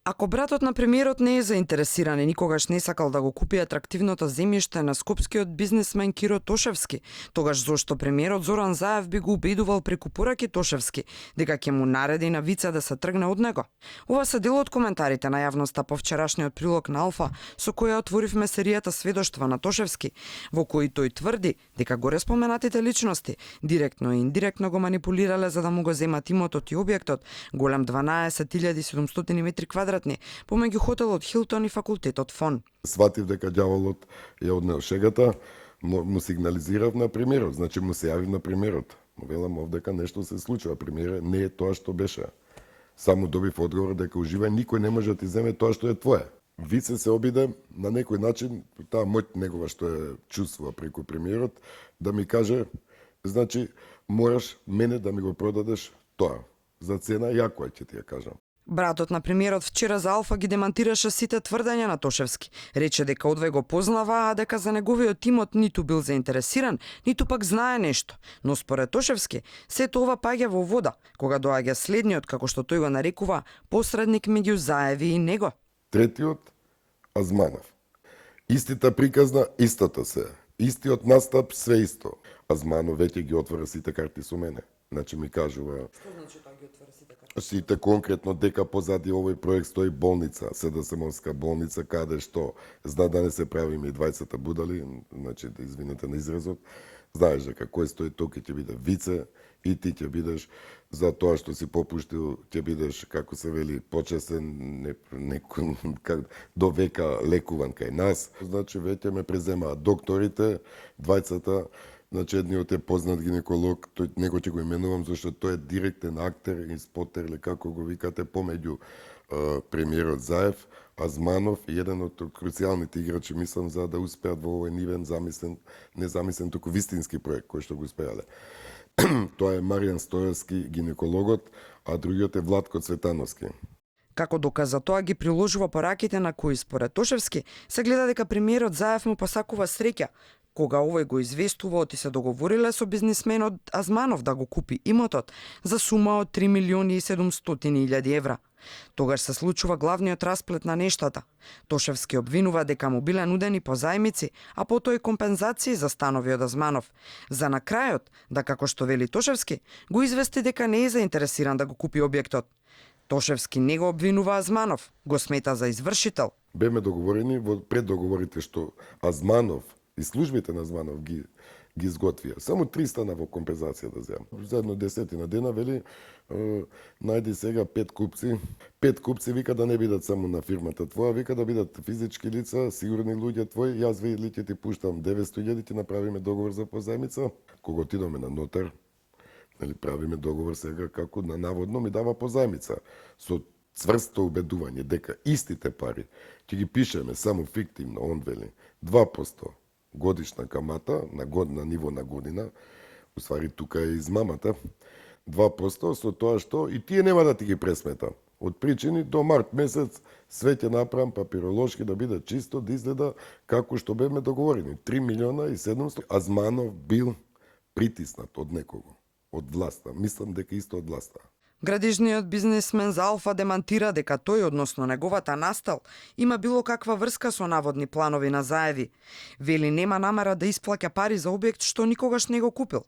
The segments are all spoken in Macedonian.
Ако братот на премиерот не е заинтересиран и никогаш не сакал да го купи атрактивното земјиште на скопскиот бизнисмен Киро Тошевски, тогаш зошто премиерот Зоран Заев би го убедувал преку пораки Тошевски дека ќе му нареди на Вица да се тргне од него? Ова се дел од коментарите на јавноста по вчерашниот прилог на Алфа, со која отворивме серијата сведоштва на Тошевски, во кои тој тврди дека горе споменатите личности директно и индиректно го манипулирале за да му го земат имотот и објектот, голем 12.700 метри квадратни, помеѓу хотелот Хилтон и факултетот ФОН. Сватив дека ѓаволот ја однел шегата, му сигнализирав на премиерот, значи му се јавив на премиерот. Му велам овдека нешто се случува, премиере, не е тоа што беше. Само добив одговор дека уживај, никој не може да ти земе тоа што е твое. Вице се обиде на некој начин, таа моќ негова што е чувствува преку премиерот, да ми каже, значи, мораш мене да ми го продадеш тоа. За цена јаква ќе ти ја кажам. Братот на премиерот вчера за Алфа ги демантираше сите тврдења на Тошевски. Рече дека одвај го познава, а дека за неговиот имот ниту бил заинтересиран, ниту пак знае нешто. Но според Тошевски, сето ова паѓа во вода, кога доаѓа следниот, како што тој го нарекува, посредник меѓу Заеви и него. Третиот, Азманов. Истата приказна, истата се. Истиот настап, све исто. Азманов веќе ги отвора сите карти со мене. Значи ми кажува... Што значи тоа ги отвора сите карти? Сите конкретно дека позади овој проект стои болница, седосемонска болница, каде што зна да не се правиме и двајцата будали, значи да извинете на изразот, знаеш дека кој стои тој ќе биде Вице и ти ќе бидеш за тоа што си попуштил, ќе бидеш, како се вели, почесен, до века лекуван кај нас. Значи веќе ме преземаат докторите, двајцата. Значи, едниот е познат гинеколог, тој него ќе го именувам, зашто тој е директен актер и спотер, или како го викате, помеѓу премиерот Заев, Азманов и еден од круцијалните играчи, мислам, за да успеат во овој нивен замислен, не замислен, туку вистински проект, кој што го успеале. Тоа е Маријан Стоевски, гинекологот, а другиот е Владко Цветановски. Како доказ за тоа ги приложува пораките на кои според Тошевски се гледа дека премиерот Заев му посакува среќа, кога овој го известува и се договориле со бизнисменот Азманов да го купи имотот за сума од 3.700.000 евра. Тогаш се случува главниот расплет на нештата. Тошевски обвинува дека му биле нудени позајмици, а потоа и компензации за станови од Азманов. За на крајот, да како што вели Тошевски, го извести дека не е заинтересиран да го купи објектот. Тошевски не го обвинува Азманов, го смета за извршител. Беме договорени во преддоговорите што Азманов и службите на Азманов ги изготвија. Само 300 во компензација да земам. За едно 10 дена вели најди сега 5 купци. 5 купци вика да не бидат само на фирмата твоја, вика да бидат физички лица, сигурни луѓе твои. Јас вели ќе ти пуштам 900.000, ќе направиме договор за позајмица. Кога отидоме на нотар, нели правиме договор сега како на наводно ми дава позајмица со цврсто убедување дека истите пари ќе ги пишеме само фиктивно, он вели 2% годишна камата на ниво на година, уствари тука е измамата, 2% со тоа што и тие нема да ти ги пресмета. Од причини до март месец све ќе направам папиролошки да биде чисто, да изгледа како што бевме договорени. 3.700.000. Азманов бил притиснат од некого, од власта. Мислам дека исто од власта. Градежниот бизнисмен за Алфа демантира дека тој, односно неговата настал, има било каква врска со наводни планови на Заеви. Вели нема намера да исплаќа пари за објект што никогаш не го купил.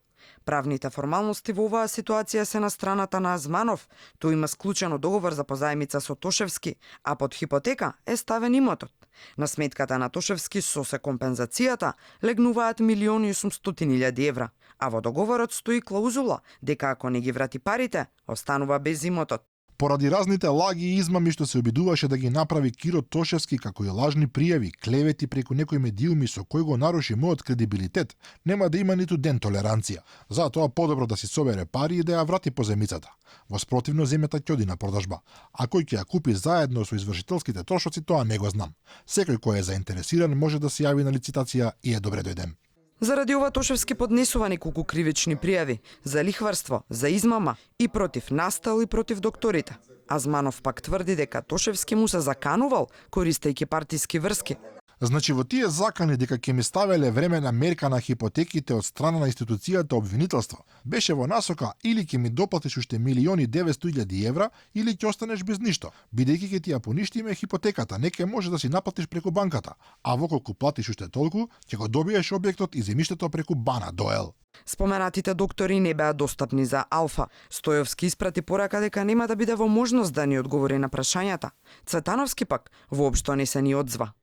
Правните формалности во оваа ситуација се на страната на Азманов. Тој има склучено договор за позајмица со Тошевски, а под хипотека е ставен имотот. На сметката на Тошевски со се компензацијата легнуваат 1.800.000 евра, а во договорот стои клаузула дека ако не ги врати парите, останува без имотот. Поради разните лаги и измами што се обидуваше да ги направи Киро Тошевски како и лажни пријави, клевети преку некои медиуми со кој го наруши мојот кредибилитет, нема да има ниту ден толеранција. Затоа подобро да си собере пари и да ја врати позајмицата. Во спротивно земјата ќе оди на продажба. А кој ќе ја купи заедно со извршителските трошоци, тоа не го знам. Секој кој е заинтересиран може да се јави на лицитација и е добре дојден. Заради ова Тошевски поднесува неколку кривични пријави за лихварство, за измама и против настал и против докторите. Азманов пак тврди дека Тошевски му се заканувал користејќи партиски врски. Значи во тие закани дека ќе ми ставеле времена мерка на хипотеките од страна на институцијата обвинителство, беше во насока или ќе ми доплатиш уште 1.900.000 евра или ќе останеш без ништо, бидејќи ќе ти ја поништиме хипотеката, не ќе може да си наплатиш преку банката, а во колку платиш уште толку, ќе го добиеш објектот и земјиштето преку бана доел. Споменатите доктори не беа достапни за Алфа. Стојовски испрати порака дека нема да биде во можност да ни одговори на прашањата. Цветановски пак воопшто не се ни одзва.